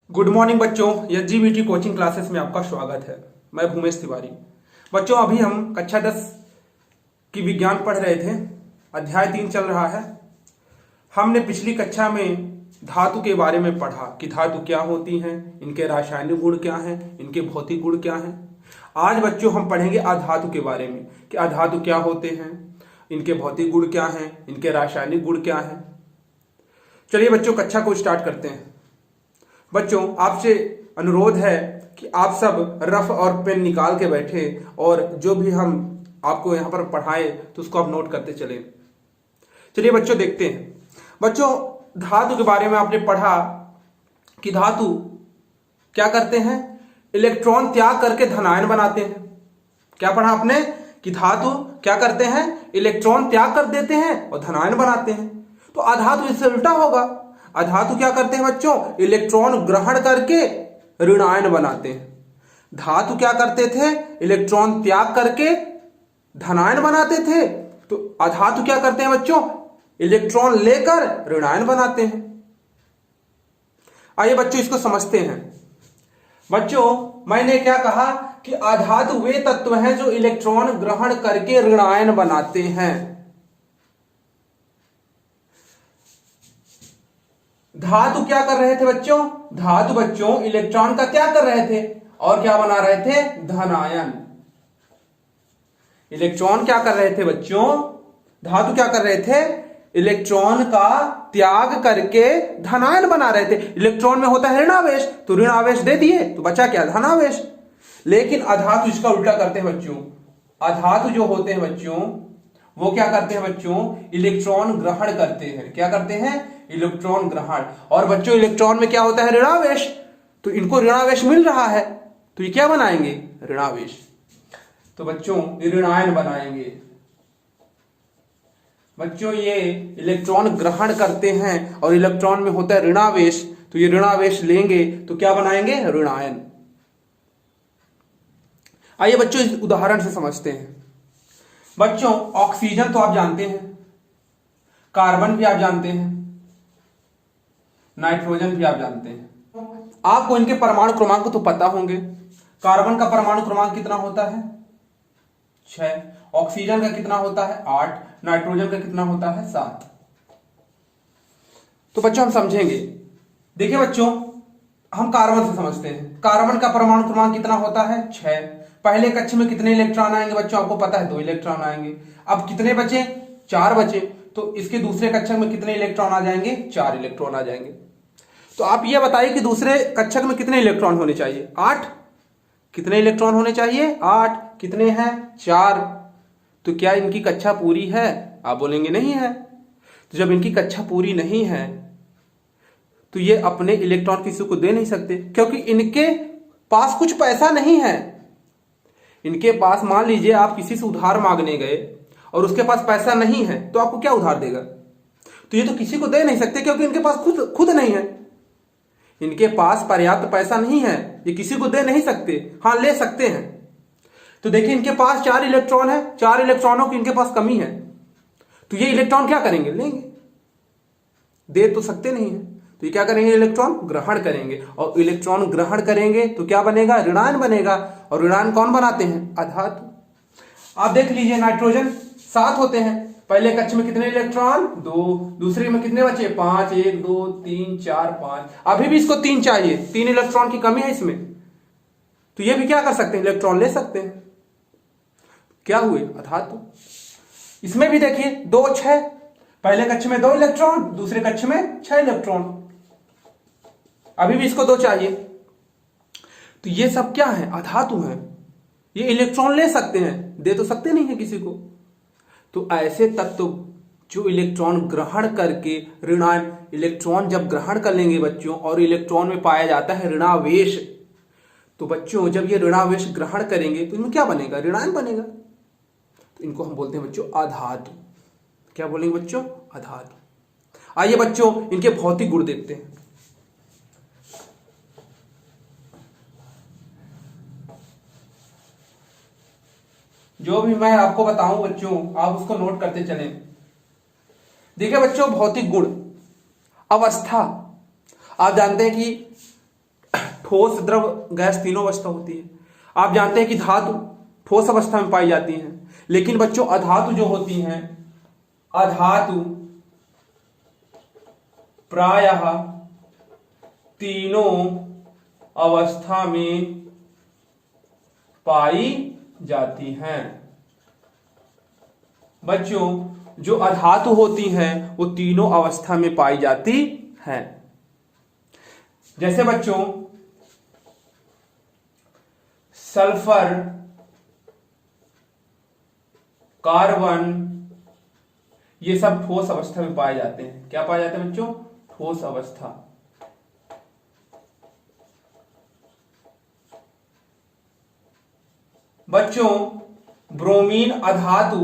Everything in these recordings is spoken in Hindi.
गुड मॉर्निंग बच्चों, SGBT कोचिंग क्लासेस में आपका स्वागत है। मैं भूमेश तिवारी। बच्चों, अभी हम कक्षा 10 की विज्ञान पढ़ रहे थे। अध्याय 3 चल रहा है। हमने पिछली कक्षा में धातु के बारे में पढ़ा कि धातु क्या होती हैं, इनके रासायनिक गुण क्या हैं, इनके भौतिक गुण क्या हैं। आज बच्चों हम पढ़ेंगे अधातु के बारे में कि अधातु क्या होते हैं, इनके भौतिक गुण क्या हैं, इनके रासायनिक गुण क्या हैं। चलिए बच्चों, कक्षा को स्टार्ट करते हैं। बच्चों, आपसे अनुरोध है कि आप सब रफ और पेन निकाल के बैठे और जो भी हम आपको यहाँ पर पढ़ाए तो उसको आप नोट करते चलें। चलिए बच्चों, देखते हैं। बच्चों, धातु के बारे में आपने पढ़ा कि धातु क्या करते हैं, इलेक्ट्रॉन त्याग करके धनायन बनाते हैं। क्या पढ़ा आपने कि धातु क्या करते हैं, इलेक्ट्रॉन त्याग कर देते हैं और धनायन बनाते हैं। तो अधातु इससे उल्टा होगा। अधातु क्या करते हैं बच्चों, इलेक्ट्रॉन ग्रहण करके ऋणायन बनाते हैं। धातु क्या करते थे, इलेक्ट्रॉन त्याग करके धनायन बनाते थे। तो अधातु क्या करते हैं बच्चों, इलेक्ट्रॉन लेकर ऋणायन बनाते हैं। आइए बच्चों, इसको समझते हैं। बच्चों, मैंने क्या कहा कि अधातु वे तत्व हैं जो इलेक्ट्रॉन ग्रहण करके ऋणायन बनाते हैं। धातु क्या कर रहे थे बच्चों, धातु बच्चों इलेक्ट्रॉन का त्याग कर रहे थे और क्या बना रहे थे, धनायन। इलेक्ट्रॉन क्या कर रहे थे बच्चों, धातु क्या कर रहे थे, इलेक्ट्रॉन का त्याग करके धनायन बना रहे थे। इलेक्ट्रॉन में होता है ऋणावेश, तो ऋणावेश दे दिए तो बचा क्या, धनावेश। लेकिन अधातु इसका उल्टा करते हैं बच्चों। अधातु जो होते हैं बच्चों वो क्या करते हैं बच्चों, इलेक्ट्रॉन ग्रहण करते हैं। क्या करते हैं, इलेक्ट्रॉन ग्रहण। और बच्चों इलेक्ट्रॉन में क्या होता है, ऋणावेश। तो इनको ऋणावेश मिल रहा है तो ये क्या बनाएंगे, ऋणावेश। तो बच्चों ये ऋणायन बनाएंगे। बच्चों ये इलेक्ट्रॉन ग्रहण करते हैं और इलेक्ट्रॉन में होता है ऋणावेश, तो ये ऋणावेश लेंगे तो क्या बनाएंगे, ऋणायन। आइए बच्चों इस उदाहरण से समझते हैं। बच्चों ऑक्सीजन तो आप जानते हैं, कार्बन भी आप जानते हैं, नाइट्रोजन भी आप जानते हैं। आपको इनके परमाणु क्रमांक तो पता होंगे। कार्बन का परमाणु क्रमांक कितना होता है, 6। ऑक्सीजन का कितना होता है, 8। नाइट्रोजन का कितना होता है, 7। तो बच्चों हम समझेंगे। देखिए बच्चों, हम कार्बन से समझते हैं। कार्बन का परमाणु क्रमांक कितना होता है, 6। पहले कक्ष में कितने इलेक्ट्रॉन आएंगे बच्चों, आपको पता है 2 इलेक्ट्रॉन आएंगे। अब कितने बचे, 4 बचे। तो इसके दूसरे कक्षक में कितने इलेक्ट्रॉन आ जाएंगे, 4 इलेक्ट्रॉन आ जाएंगे। तो आप ये बताइए कि दूसरे कक्षक में कितने इलेक्ट्रॉन होने चाहिए, 8। कितने इलेक्ट्रॉन होने चाहिए, 8। कितने हैं, 4। तो क्या इनकी कक्षा पूरी है, आप बोलेंगे नहीं है। तो जब इनकी कक्षा पूरी नहीं है तो ये अपने इलेक्ट्रॉन किसी को दे नहीं सकते, क्योंकि इनके पास कुछ पैसा नहीं है। इनके पास मान लीजिए आप किसी से उधार मांगने गए और उसके पास पैसा नहीं है, तो आपको क्या उधार देगा। तो ये तो किसी को दे नहीं सकते क्योंकि इनके पास खुद नहीं है। इनके पास पर्याप्त पैसा नहीं है, ये किसी को दे नहीं सकते। हाँ, ले सकते हैं। तो देखिए इनके पास 4 इलेक्ट्रॉन है, 4 इलेक्ट्रॉनों की इनके पास कमी है। तो ये इलेक्ट्रॉन क्या करेंगे, लेंगे। दे तो सकते नहीं है, तो ये क्या करेंगे, इलेक्ट्रॉन ग्रहण करेंगे। और इलेक्ट्रॉन ग्रहण करेंगे तो क्या बनेगा, ऋणायन बनेगा। और ऋणायन कौन बनाते हैं, अधातु। आप देख लीजिए नाइट्रोजन 7 होते हैं। पहले कक्ष में कितने इलेक्ट्रॉन, 2। दूसरे में कितने बचे, 5। 1 2 3 4 5। अभी भी इसको 3 चाहिए, 3 इलेक्ट्रॉन की कमी है इसमें। तो ये भी क्या कर सकते हैं, इलेक्ट्रॉन ले सकते हैं। क्या हुए, अधातु। इसमें भी देखिए 2 6। पहले कक्ष में 2 इलेक्ट्रॉन, दूसरे कक्ष में 6 इलेक्ट्रॉन। अभी भी इसको 2 चाहिए। तो ये सब क्या है, अधातु हैं। ये इलेक्ट्रॉन ले सकते हैं, दे तो सकते नहीं है किसी को। तो ऐसे तत्व जो इलेक्ट्रॉन ग्रहण करके ऋणायन, इलेक्ट्रॉन जब ग्रहण कर लेंगे बच्चों और इलेक्ट्रॉन में पाया जाता है ऋणावेश, तो बच्चों जब ये ऋणावेश ग्रहण करेंगे तो इनमें क्या बनेगा, ऋणायन बनेगा। तो इनको हम बोलते हैं बच्चों अधातु। क्या बोलेंगे बच्चों, अधातु। आइए बच्चों इनके भौतिक गुण देखते हैं। जो भी मैं आपको बताऊं बच्चों आप उसको नोट करते चलें। देखिए बच्चों, भौतिक गुण। अवस्था, आप जानते हैं कि ठोस, द्रव, गैस तीनों अवस्था होती है। आप जानते हैं कि धातु ठोस अवस्था में पाई जाती हैं, लेकिन बच्चों अधातु जो होती हैं, अधातु प्रायः तीनों अवस्था में पाई जाती हैं। बच्चों जो अधातु होती हैं वो तीनों अवस्था में पाई जाती हैं। जैसे बच्चों सल्फर, कार्बन, ये सब ठोस अवस्था में पाए जाते हैं। क्या पाए जाते हैं बच्चों? ठोस अवस्था। बच्चों ब्रोमीन अधातु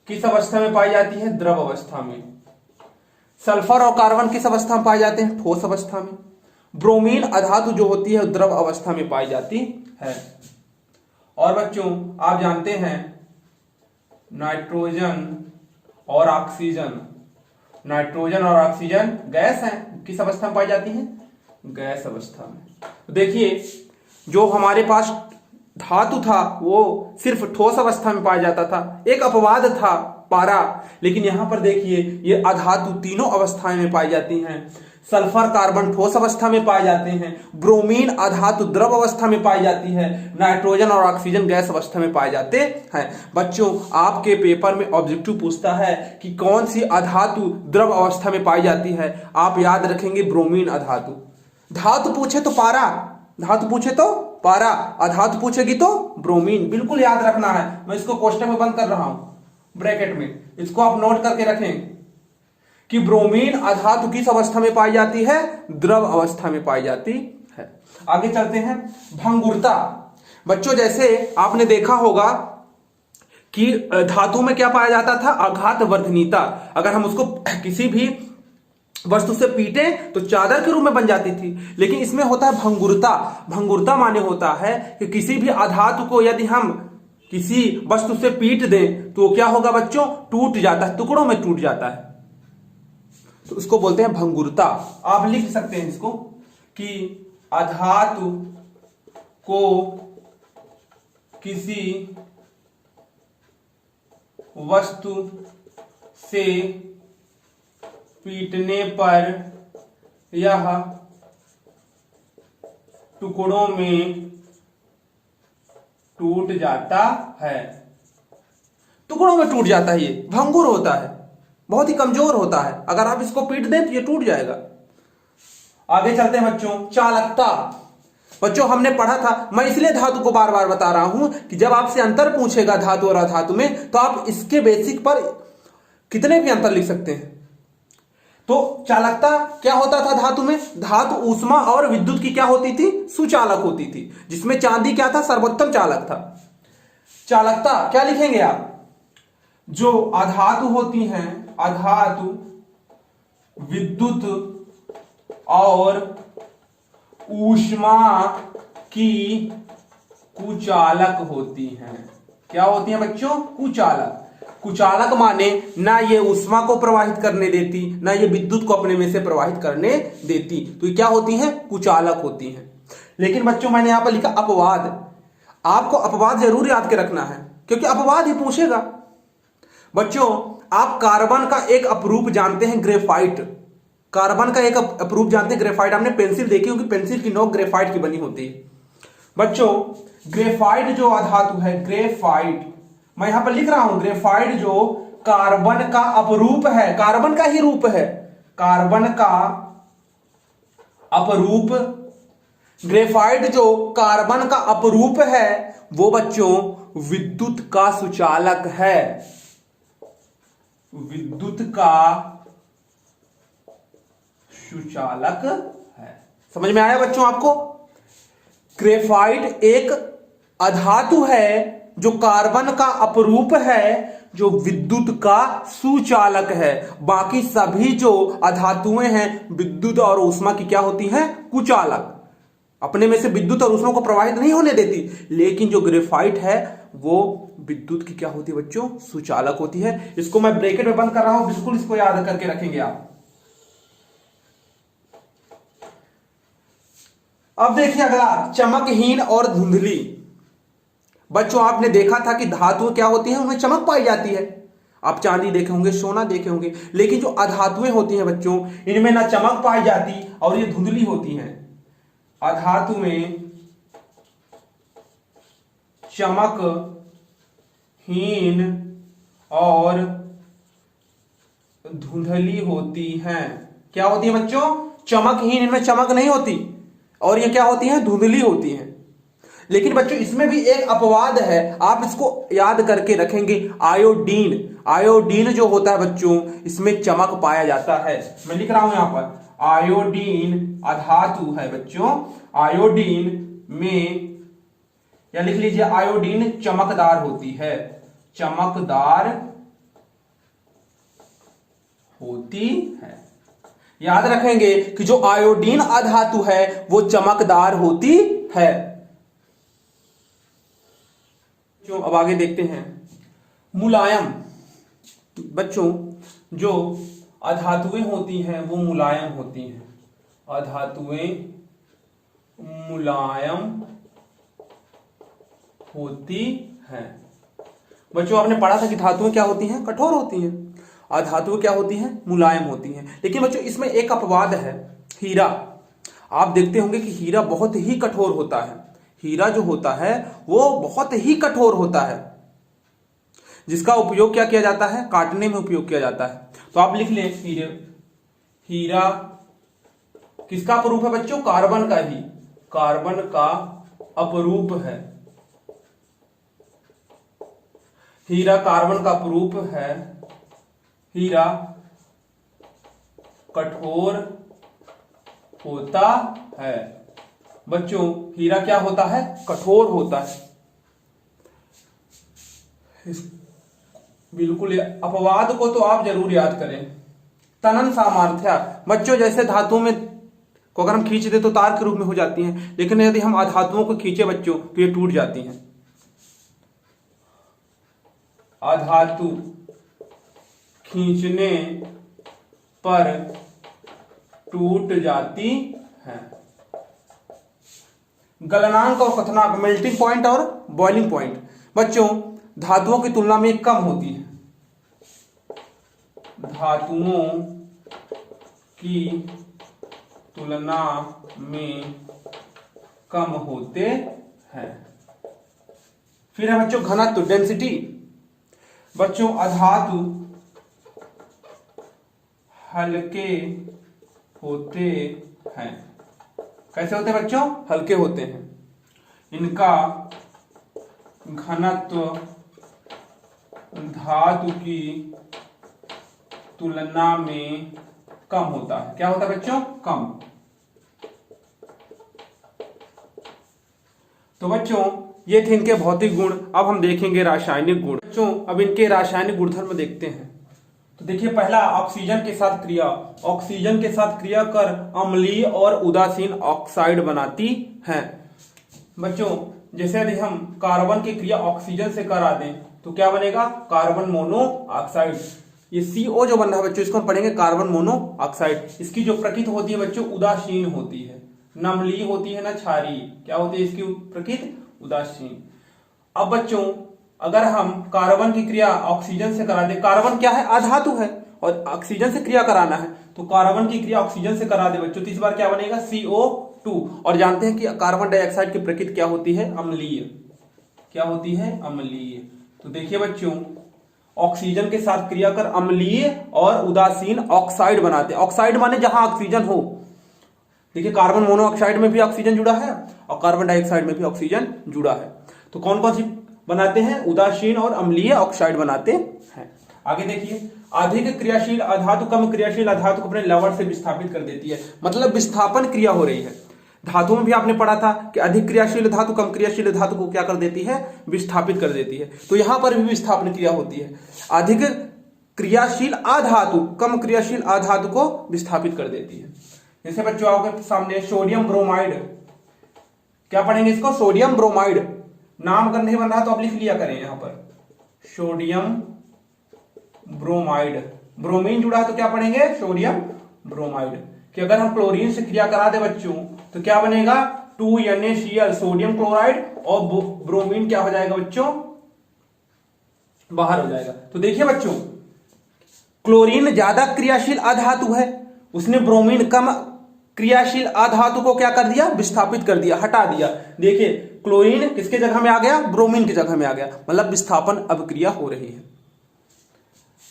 किस अवस्था में पाई जाती है? द्रव अवस्था में। सल्फर और कार्बन किस अवस्था में पाए जाते हैं? ठोस अवस्था में। ब्रोमीन अधातु जो होती है द्रव अवस्था में पाई जाती है। और बच्चों आप जानते हैं नाइट्रोजन और ऑक्सीजन, नाइट्रोजन और ऑक्सीजन गैस हैं, किस अवस्था में पाई जाती हैं? गैस अवस्था में। तो देखिए जो हमारे पास धातु था वो सिर्फ ठोस अवस्था में पाया जाता था, एक अपवाद था पारा, लेकिन यहां पर देखिए ये अधातु तीनों अवस्थाएं में पाई जाती हैं। सल्फर कार्बन ठोस अवस्था में पाए जाते हैं, ब्रोमीन अधातु द्रव अवस्था में पाई जाती है, नाइट्रोजन और ऑक्सीजन गैस अवस्था में पाए जाते हैं। बच्चों आपके पेपर में ऑब्जेक्टिव पूछता है कि कौन सी अधातु द्रव अवस्था में पाई जाती है, आप याद रखेंगे ब्रोमीन अधातु। धातु पूछे तो पारा, धातु पूछे तो पारा, अधातु पूछेगी तो ब्रोमीन, बिल्कुल याद रखना है। मैं इसको क्वेश्चन में बंद कर रहा हूं ब्रैकेट में, इसको आप नोट करके रखें कि ब्रोमीन अधातु किस अवस्था में पाई जाती है? द्रव अवस्था में पाई जाती है। आगे चलते हैं भंगुरता। बच्चों जैसे आपने देखा होगा कि धातु में क्या पाया जाता था? आघात वर्धनीयता। अगर हम उसको किसी भी वस्तु से पीटे तो चादर के रूप में बन जाती थी, लेकिन इसमें होता है भंगुरता। भंगुरता माने होता है कि किसी भी अधातु को यदि हम किसी वस्तु से पीट दें तो क्या होगा बच्चों? टूट जाता है, टुकड़ों में टूट जाता है, तो उसको बोलते हैं भंगुरता। आप लिख सकते हैं इसको कि अधातु को किसी वस्तु से पीटने पर यह टुकड़ों में टूट जाता है। टुकड़ों में टूट जाता है, ये भंगुर होता है, बहुत ही कमजोर होता है। अगर आप इसको पीट दें तो ये टूट जाएगा। आगे चलते हैं बच्चों चालकता। बच्चों हमने पढ़ा था, मैं इसलिए धातु को बार बार बता रहा हूं कि जब आपसे अंतर पूछेगा धातु और अधातु में तो आप इसके बेसिक पर कितने भी अंतर लिख सकते हैं। तो चालकता क्या होता था धातु में? धातु ऊष्मा और विद्युत की क्या होती थी? सुचालक होती थी, जिसमें चांदी क्या था? सर्वोत्तम चालक था। चालकता क्या लिखेंगे आप? जो अधातु होती हैं, अधातु विद्युत और ऊष्मा की कुचालक होती हैं। क्या होती हैं बच्चों? कुचालक। कुचालक माने ना ये ऊष्मा को प्रवाहित करने देती, ना ये विद्युत को अपने में से प्रवाहित करने देती, तो ये क्या होती हैं? कुचालक होती हैं। लेकिन बच्चों मैंने यहां पर लिखा अपवाद। आपको अपवाद जरूर याद के रखना है क्योंकि अपवाद ही पूछेगा। बच्चों आप कार्बन का एक अपरूप जानते हैं, ग्रेफाइट। कार्बन का एक अपरूप जानते हैं, ग्रेफाइट। आपने पेंसिल देखी होगी, पेंसिल की नोक ग्रेफाइट की बनी होती है। बच्चों ग्रेफाइट जो अधातु है, ग्रेफाइट, मैं यहां पर लिख रहा हूं ग्रेफाइट जो कार्बन का अपरूप है, कार्बन का ही रूप है, कार्बन का अपरूप। ग्रेफाइट जो कार्बन का अपरूप है वो बच्चों विद्युत का सुचालक है, विद्युत का सुचालक है। समझ में आया बच्चों आपको? ग्रेफाइट एक अधातु है जो कार्बन का अपरूप है, जो विद्युत का सुचालक है। बाकी सभी जो अधातुएं हैं विद्युत और ऊष्मा की क्या होती हैं? कुचालक। अपने में से विद्युत और ऊष्मा को प्रवाहित नहीं होने देती, लेकिन जो ग्रेफाइट है वो विद्युत की क्या होती है बच्चों? सुचालक होती है। इसको मैं ब्रैकेट में बंद कर रहा हूं, बिल्कुल इसको याद करके रखेंगे आप। अब देखिए अगला, चमकहीन और धुंधली। बच्चों आपने देखा था कि धातुएं क्या होती हैं, उनमें चमक पाई जाती है। आप चांदी देखे होंगे, सोना देखे होंगे, लेकिन जो अधातुएं होती हैं बच्चों, इनमें ना चमक पाई जाती और ये धुंधली होती हैं। अधातु में चमकहीन और धुंधली होती हैं। क्या होती है बच्चों? चमकहीन, इनमें चमक नहीं होती, और ये क्या होती हैं? धुंधली होती हैं। लेकिन बच्चों इसमें भी एक अपवाद है, आप इसको याद करके रखेंगे। आयोडीन, आयोडीन जो होता है बच्चों, इसमें चमक पाया जाता है। मैं लिख रहा हूं यहां पर, आयोडीन अधातु है बच्चों। आयोडीन में, या लिख लीजिए आयोडीन चमकदार होती है, चमकदार होती है। याद रखेंगे कि जो आयोडीन अधातु है वो चमकदार होती है। जो अब आगे देखते हैं, मुलायम। बच्चों जो अधातुएं होती हैं वो मुलायम होती हैं, अधातुएं मुलायम होती हैं। बच्चों आपने पढ़ा था कि धातुएं क्या होती हैं? कठोर होती हैं। अधातुएं क्या होती हैं? मुलायम होती हैं। लेकिन बच्चों इसमें एक अपवाद है, हीरा। आप देखते होंगे कि हीरा बहुत ही कठोर होता है। हीरा जो होता है वो बहुत ही कठोर होता है, जिसका उपयोग क्या किया जाता है? काटने में उपयोग किया जाता है। तो आप लिख लें, हीरा किसका अपरूप है बच्चों? कार्बन का ही, कार्बन का अपरूप है। हीरा कार्बन का अपरूप है। हीरा कठोर होता है। बच्चों हीरा क्या होता है? कठोर होता है। बिल्कुल, अपवाद को तो आप जरूर याद करें। तनन सामर्थ्य। बच्चों जैसे धातुओं में को अगर हम खींच दे तो तार के रूप में हो जाती हैं, लेकिन यदि हम अधातुओं को खींचे बच्चों तो ये टूट जाती हैं। अधातु खींचने पर टूट जाती है। गलनांक और क्वथनांक, मेल्टिंग पॉइंट और बॉइलिंग पॉइंट। बच्चों धातुओं की तुलना में कम होती है, धातुओं की तुलना में कम होते हैं। फिर है बच्चों घनत्व, डेंसिटी। बच्चों अधातु हल्के होते हैं। कैसे होते हैं बच्चों? हल्के होते हैं। इनका घनत्व धातु की तुलना में कम होता है। क्या होता है बच्चों? कम। तो बच्चों ये थे इनके भौतिक गुण। अब हम देखेंगे रासायनिक गुण। बच्चों अब इनके रासायनिक गुणधर्म देखते हैं। तो देखिए पहला, ऑक्सीजन के साथ क्रिया। ऑक्सीजन के साथ क्रिया कर अम्लीय और उदासीन ऑक्साइड बनाती है। बच्चों जैसे यदि हम कार्बन की क्रिया ऑक्सीजन से करा दें तो क्या बनेगा? Carbon monoxide. ये CO जो बन रहा है बच्चों, इसको हम पढ़ेंगे कार्बन मोनोऑक्साइड। इसकी जो प्रकृति होती है बच्चों, उदासीन होती है, न अम्लीय होती है न क्षारीय। क्या होती है इसकी प्रकृति? उदासीन। अब बच्चों अगर हम कार्बन की क्रिया ऑक्सीजन से करा दें, कार्बन क्या है? अधातु है, और ऑक्सीजन से क्रिया कराना है, तो कार्बन की क्रिया ऑक्सीजन से करा दे बच्चों, तो इस बार क्या बनेगा? CO2। और जानते हैं कि कार्बन डाइऑक्साइड की प्रकृति क्या होती है? अम्लीय। क्या होती है? अम्लीय। तो देखिए बच्चों ऑक्सीजन के साथ क्रिया कर अम्लीय और उदासीन ऑक्साइड बनाते। ऑक्साइड माने जहां ऑक्सीजन हो। देखिए कार्बन मोनोऑक्साइड में भी ऑक्सीजन जुड़ा है और कार्बन डाइऑक्साइड में भी ऑक्सीजन जुड़ा है। तो कौन कौन सी बनाते हैं? उदासीन और अम्लीय ऑक्साइड बनाते हैं। आगे देखिए, अधिक क्रियाशील अधातु कम क्रियाशील अधातु को अपने लवण से विस्थापित कर देती है। मतलब विस्थापन क्रिया हो रही है। धातु में भी आपने पढ़ा था कि अधिक क्रियाशील धातु कम क्रियाशील धातु को क्या कर देती है? विस्थापित कर देती है। तो यहां पर भी विस्थापन क्रिया होती है। अधिक क्रियाशील अधातु कम क्रियाशील अधातु को विस्थापित कर देती है। जैसे बच्चों आपके सामने सोडियम ब्रोमाइड, क्या पढ़ेंगे इसको? Sodium bromide. नाम अगर नहीं बन रहा तो आप लिख लिया करें यहां पर, सोडियम ब्रोमाइड। ब्रोमीन जुड़ा है तो क्या पढ़ेंगे? Sodium bromide. कि अगर हम क्लोरीन से क्रिया करा दे बच्चों तो क्या बनेगा? 2NaCl सोडियम क्लोराइड, और ब्रोमीन क्या हो जाएगा बच्चों, बाहर हो जाएगा। तो देखिए बच्चों, क्लोरीन ज्यादा क्रियाशील अधातु है, उसने ब्रोमीन कम क्रियाशील अधातु को क्या कर दिया, विस्थापित कर दिया, हटा दिया। देखिए क्लोरीन किसके जगह में आ गया, ब्रोमीन की जगह में आ गया, मतलब विस्थापन अभिक्रिया हो रही है।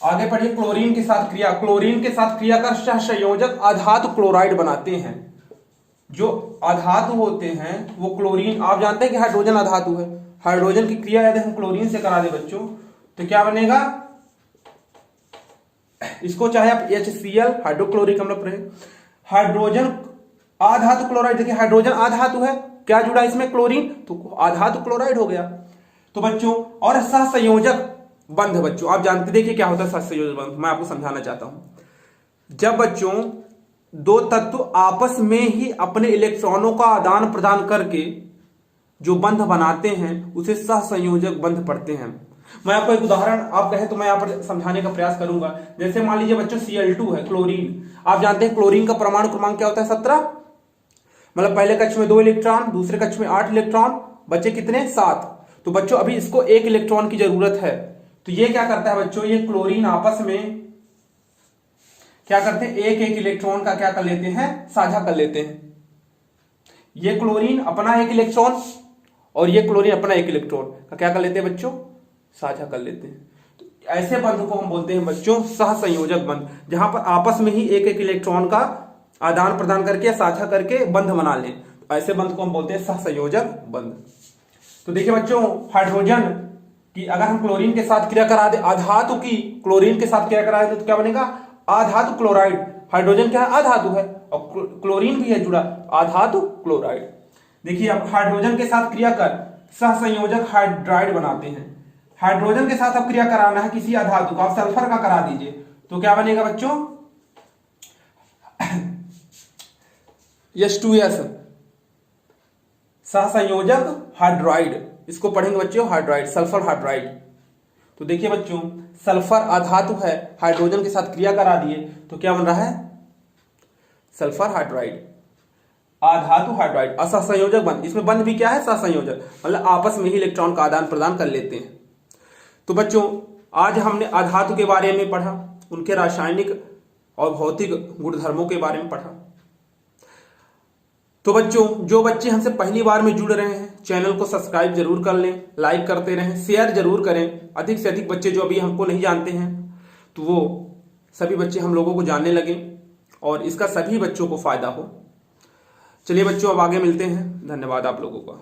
आगे पढ़िए, क्लोरीन के साथ क्रिया, क्लोरीन के साथ क्रिया कर सहसंयोजक अधातु क्लोराइड बनाते हैं। जो अधातु होते हैं वो क्लोरीन, आप जानते हैं कि हाइड्रोजन अधातु है, हाइड्रोजन की क्रिया यदि हम क्लोरीन से करा दे बच्चों तो क्या बनेगा, इसको चाहे आप HCl हाइड्रोक्लोरिक अम्ल पढ़े, हाइड्रोजन आधातु क्लोराइड, देखिए हाइड्रोजन आधातु है, क्या जुड़ा इसमें, क्लोरीन, तो आधातु क्लोराइड हो गया। तो बच्चों, और सहसंयोजक बंध, बच्चों आप जानते, देखिए क्या होता है सहसंयोजक बंध, मैं आपको समझाना चाहता हूं। जब बच्चों दो तत्व आपस में ही अपने इलेक्ट्रॉनों का आदान प्रदान करके जो बंध बनाते हैं उसे सहसंयोजक बंध पढ़ते हैं। मैं आपको एक उदाहरण आप कहे तो मैं यहां पर समझाने का प्रयास करूंगा। जैसे मान लीजिए बच्चों Cl2 है, क्लोरीन, आप जानते हैं क्लोरीन का परमाणु क्रमांक क्या होता है, 17, मतलब पहले कक्ष में 2 इलेक्ट्रॉन, दूसरे कक्ष में 8 इलेक्ट्रॉन, बच्चे कितने, 7। तो बच्चों अभी इसको 1 इलेक्ट्रॉन की जरूरत है, तो ये क्या करता है बच्चों, ये क्लोरीन आपस में क्या करते हैं, एक इलेक्ट्रॉन का क्या कर लेते हैं, साझा कर लेते हैं। ये क्लोरीन अपना 1 इलेक्ट्रॉन और ये क्लोरीन अपना 1 इलेक्ट्रॉन का क्या कर लेते हैं बच्चों, साझा कर लेते हैं। तो ऐसे बंध को हम बोलते हैं बच्चों सहसंयोजक बंध, जहां पर आपस में ही एक इलेक्ट्रॉन का आदान प्रदान करके साझा करके बंध बना लें, तो ऐसे बंध को हम बोलते हैं सहसंयोजक बंध। तो देखिए बच्चों, हाइड्रोजन की अगर हम क्लोरीन के साथ क्रिया करा दे, आधातु की क्लोरीन के साथ क्रिया करा दे तो क्या बनेगा, आधातु क्लोराइड। हाइड्रोजन क्या है, आधातु है, और क्लोरीन भी है जुड़ा, आधातु क्लोराइड। देखिए अब हाइड्रोजन के साथ क्रिया कर सहसंयोजक हाइड्राइड बनाते हैं। हाइड्रोजन के साथ अब क्रिया कराना है किसी अधातु को, आप सल्फर का करा दीजिए तो क्या बनेगा बच्चों, H2S सहसंयोजक हाइड्राइड, इसको पढ़ेंगे बच्चों हाइड्राइड, सल्फर हाइड्राइड। तो देखिए बच्चों, सल्फर अधातु है, हाइड्रोजन के साथ क्रिया करा दिए तो क्या बन रहा है, सल्फर हाइड्राइड, आधातु हाइड्राइड, असहसंयोजक बंध। इसमें बंध भी क्या है, सहसंयोजक, मतलब आपस में ही इलेक्ट्रॉन का आदान प्रदान कर लेते हैं। तो बच्चों आज हमने अधातु के बारे में पढ़ा, उनके रासायनिक और भौतिक गुणधर्मों के बारे में पढ़ा। तो बच्चों जो बच्चे हमसे पहली बार में जुड़ रहे हैं, चैनल को सब्सक्राइब जरूर कर लें, लाइक करते रहें, शेयर जरूर करें। अधिक से अधिक बच्चे जो अभी हमको नहीं जानते हैं तो वो सभी बच्चे हम लोगों को जानने लगे और इसका सभी बच्चों को फायदा हो। चलिए बच्चों अब आगे मिलते हैं, धन्यवाद आप लोगों का।